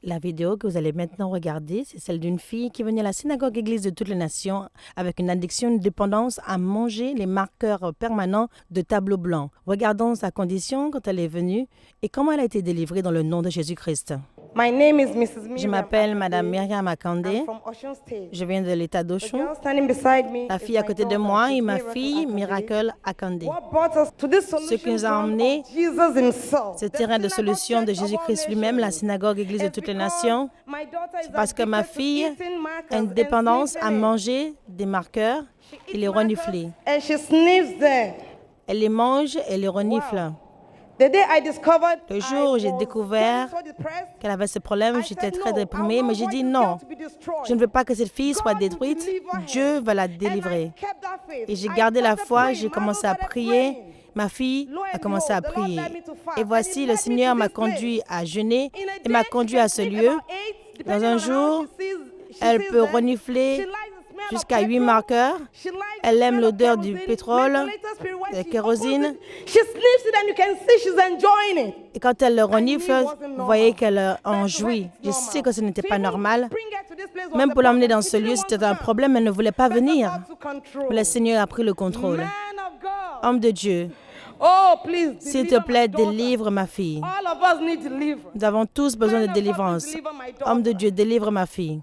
La vidéo que vous allez maintenant regarder, c'est celle d'une fille qui venait à la synagogue Église de toutes les nations avec une addiction, une dépendance à manger les marqueurs permanents de tableau blanc. Regardons sa condition quand elle est venue et comment elle a été délivrée dans le nom de Jésus-Christ. My name is Mrs. Je Miriam m'appelle Akande. Madame Myriam Akande. I'm from Osun State. Je viens de l'État The d'Osun. girl standing beside me La is fille à my côté de daughter. moi est She's ma Miracle fille, Akande. Miracle Akande. What brought us to this Ce qui nous solution a ground emmenés, of Jesus himself. ce The terrain de synagogue solution de church of all Jésus-Christ lui-même, la nations. synagogue Église de It's toutes les because nations, my daughter is parce que ma addicted to fille eating markers a une and dépendance à sniffing it. manger des marqueurs She et eats les markers renifler. and she sniffs them. Elle les mange et les renifle. Wow. The day I discovered Le jour où j'ai I was découvert getting so depressed, qu'elle avait ce problème, I j'étais said, très "No, I déprimée, will mais not j'ai want dit this non, girl to be destroyed. je ne veux pas que cette fille soit God will détruite. deliver her." Dieu va la And délivrer. I kept that faith. Et j'ai I gardé la started foi, praying. j'ai My commencé à daughter started prier. praying. Ma fille Lo a and commencé à behold, the Lord prier. led me to fast. Et And voici, he le led me Seigneur to m'a this place. conduit à jeûner In a et m'a day, conduit she à can ce sleep lieu. about 8, Dans depending un on how jour, she elle sees peut them. renifler She likes the smell jusqu'à of 8 petrol. marqueurs. She likes Elle the aime smell of l'odeur du kerosene. pétrole, Maybe later spirit, when de she kérosine. opens it, she sniffs it and you can see she's enjoying it. Et quand elle le I knew renifle, it wasn't vous voyez normal. qu'elle en That's why jouit. it's Je sais normal. que ce n'était To pas even normal. bring her to this place was Même a pour l'emmener problem. dans She ce didn't lieu, want c'était to un come. problème, elle ne voulait pas But the venir. God took control. Mais le Seigneur a pris le contrôle. Man of God. Homme de Dieu, Oh, please, s'il te deliver my plaît, daughter. délivre ma fille. All of us need deliverance. Nous avons tous besoin Man de of God, délivrance. please deliver my Homme de daughter. Dieu, délivre ma fille.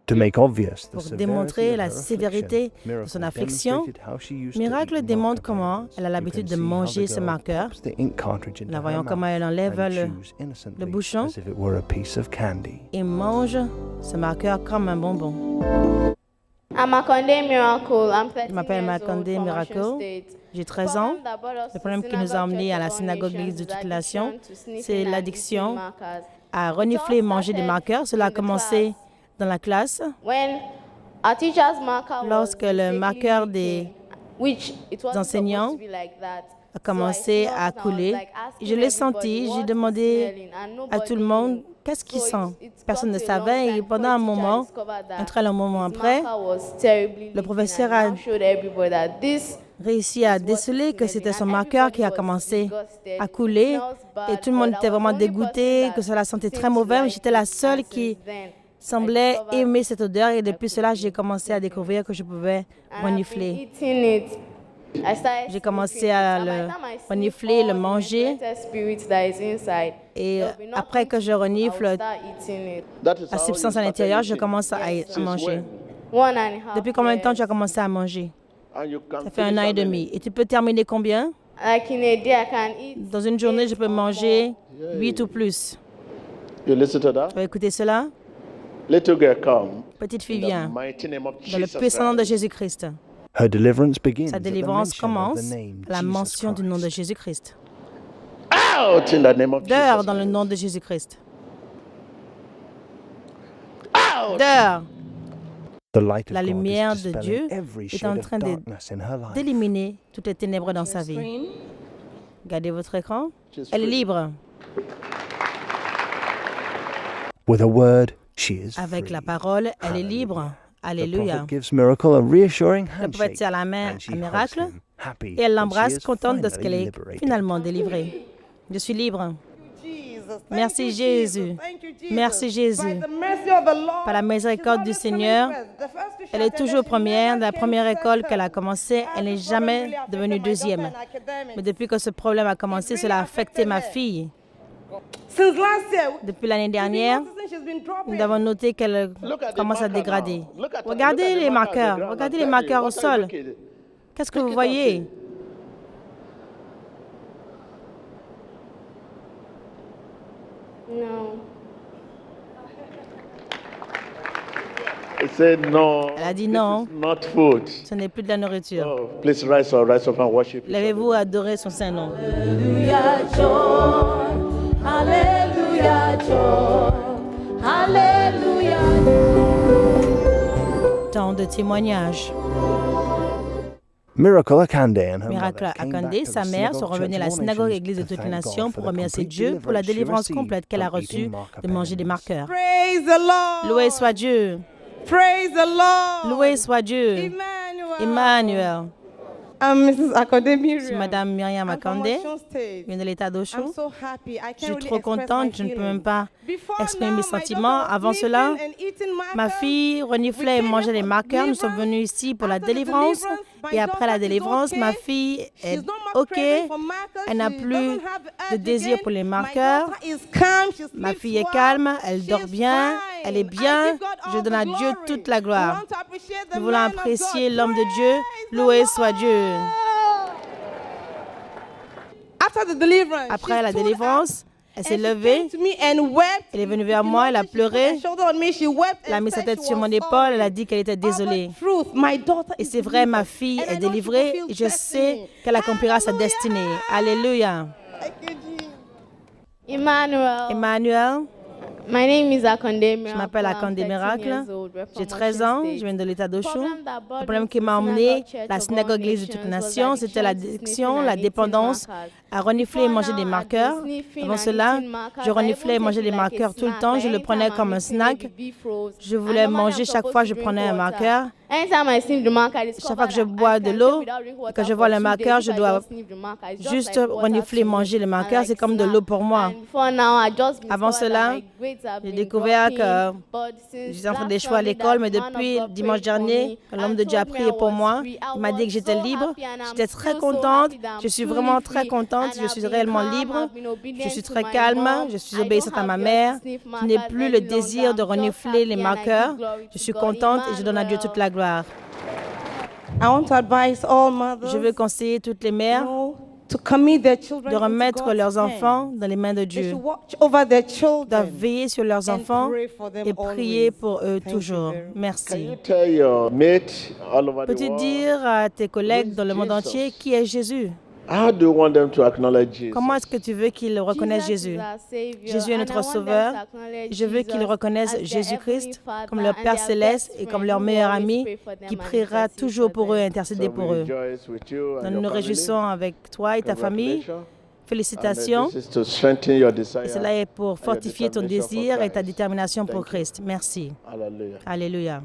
To make obvious the Pour severity démontrer of la her sévérité affliction, de son Miracle affliction, demonstrated how she used to Miracle eat démontre marker comment bearers. elle a You l'habitude can de see how manger the ce girl marqueur. pops the ink cartridge into La her voyons comment elle mouth enlève and le chews innocently bouchon. as if it were a piece of candy. Et mange ce marqueur comme un bonbon. I'm Akande Miracle. I'm 13 Je m'appelle years old Makande from Miracle. Osun State. J'ai 13 ans. Problem that brought us Le to problème qui nous a Synagogue emmenés à la Church of All synagogue Nations Église de is toutes les nations, addiction to sniffing c'est and l'addiction eating markers. à renifler et manger des started marqueurs. Cela a in the commencé class. dans la classe When our teacher's marker lorsque was le mistakenly marqueur leaking, des which it wasn't enseignants supposed to be like that. a commencé à couler. Je l'ai senti, j'ai demandé à tout le monde qu'est-ce qu'il sent. Personne ne savait et pendant un moment, un moment après, le professeur a réussi à déceler que c'était son marqueur qui a commencé à couler et tout le monde était vraiment dégoûté, que cela sentait très mauvais. J'étais la seule qui semblait aimer cette odeur et depuis cela, j'ai commencé à découvrir que je pouvais renifler. J'ai commencé à le renifler, le manger et après que je renifle la substance à l'intérieur, je commence à manger. Depuis combien de temps tu as commencé à manger? Ça fait 1 an et demi. Et tu peux terminer combien? Dans une journée, je peux manger 8 ou plus. You listen to that? Tu vas écouter cela? Little girl come. Petite fille In the vient mighty name of dans le Jesus puissant nom de Christ. Jésus-Christ. Her deliverance begins Sa at the délivrance mention of commence the name à la Jesus mention du nom de Christ. Jésus-Christ. Out in the name of Dehors Jesus dans le Christ. nom de Jésus-Christ. Out. Dehors. The light of La God is lumière de dispelling Dieu every est shade en of train darkness in her life. d'éliminer toutes les ténèbres dans sa vie. Regardez votre écran. She's Elle est free. libre. With a word, she is Avec free. la parole, elle est libre. The Alléluia. prophet gives Miracle a reassuring Le prophète handshake, serre la main and she à hugs Miracle him, happy et elle that l'embrasse, she is contente de ce qu'elle finally est liberated. finalement délivrée. Je suis libre. Jesus. Thank Merci, you, Jésus. Jesus. Thank you, Jesus. Merci, Jésus. By the mercy of the Lord, Par la miséricorde du she's always Seigneur, coming first. The first two she elle est attended, toujours she première. never De la came première école second. qu'elle a commencé, elle n'est jamais devenue deuxième. Mais depuis que ce problème a commencé, cela a affecté ma fille. Since last year, Depuis l'année we've been dernière, noticing she's been dropping. nous avons noté qu'elle Look at the commence à marker dégrader. now. Look at Regardez the les marker on the marqueurs. ground. Regardez I'm les telling marqueurs you, au what are you sol. looking? Qu'est-ce que Pick vous it up, voyez? see. No. He said no. Elle a dit this non. is not food. Ce n'est plus de la nourriture. Oh, please rise up and worship. his Levez-vous holy à adorer son Saint-Nom. Tant de témoignages. Miracle Akande and her Miracle mother came back Akande, to sa the mère, sont synagogue revenus à la church of all synagogue nations Église de to toutes les thank nations God pour for the remercier complete Dieu pour la deliverance she délivrance received complète qu'elle a from eating reçue marker de manger des bearers. marqueurs. Praise the Lord. Loué soit Dieu. Praise the Lord. Loué soit Dieu. Emmanuel. Emmanuel. I'm Mrs. Akande Je suis Miriam. Madame Myriam I'm from Akande, Osun State. je viens de l'État I'm d'Oshun. so happy. I Je can't suis really trop express my contente, je ne peux feelings. même pas Before exprimer now, mes my sentiments. daughter was Avant cela, sniffing and eating ma markers. fille reniflait et mangeait les marqueurs. Nous sommes venus ici pour la After the délivrance. deliverance, my Et après la daughter is délivrance, ma okay. fille est She's no more OK. craving for markers. Elle n'a She plus doesn't have the de urge désir again. pour les My marqueurs. daughter is calm. She Ma sleeps fille est well. calme, elle dort She's bien, fine. elle est I bien. give God Je all donne the à Dieu glory. toute la We gloire. want to appreciate the Nous voulons man of apprécier God. l'homme de Dieu. Praise the Loué soit Dieu. Lord. After the deliverance, Après she la stood délivrance, up elle s'est and she levée. came to me and wept. Elle est venue You vers moi, elle a know, she put pleuré. her shoulder on me, she wept Elle a and mis sa said tête she sur was mon épaule. sorry. Elle a dit qu'elle était désolée. Of the truth, my daughter Et is c'est vrai, ma delivered. fille And I est know she délivrée fulfills et je sais destiny. qu'elle accomplira sa Hallelujah. destinée. Alléluia. Thank you, Jesus. Emmanuel. Emmanuel, My name is Akande Miracle. je m'appelle I'm Akande 13 Miracle. years old. We're J'ai from 13 Osun ans, State. je viens de l'État d'Oshun. Problem that Le brought problème me qui to m'a Synagogue emmené Church la of synagogue All église de toute Nations was nation, c'était addiction, la dépendance à renifler et manger des marqueurs. Avant cela, je reniflais et mangeais des marqueurs tout le temps. Je le prenais comme un snack. Je voulais manger chaque fois que je prenais un marqueur. Chaque fois que je bois de l'eau, et que je vois le marqueur, je dois juste renifler et manger le marqueur. C'est comme de l'eau pour moi. Avant cela, j'ai découvert que j'étais en train d'échouer à l'école, mais depuis dimanche dernier, quand l'homme de Dieu a prié pour moi, il m'a dit que j'étais libre. J'étais très contente. Je suis vraiment très contente. Je suis réellement libre. Je suis très calme. Je suis obéissante à ma mère. Je n'ai plus le désir de renifler les marqueurs. Je suis contente et je donne à Dieu toute la gloire. I want to advise all mothers, Je veux conseiller toutes les mères to commit their children de into remettre God's leurs hands. enfants dans les mains de They Dieu, should watch over their de children veiller sur leurs and enfants pray for them et prier always. pour eux Thank you toujours. very much. Can Merci. you tell your mate all over the Peux-tu world? dire à tes collègues Who is dans le monde Jesus? entier qui est Jésus? How do you want them to acknowledge Jesus? Comment est-ce que tu veux qu'ils reconnaissent Jésus? Jésus est notre Sauveur. Je veux qu'ils reconnaissent Jésus-Christ comme leur Père céleste et comme leur meilleur ami qui priera toujours pour eux et intercéder So pour we eux. rejoice with you and Nous your nous family. réjouissons avec toi et ta famille. Congratulations. Félicitations. And this is to strengthen your desire. Et cela est pour fortifier ton determination for désir et ta Christ. détermination pour Thank you. Christ. Merci. Hallelujah. Alléluia.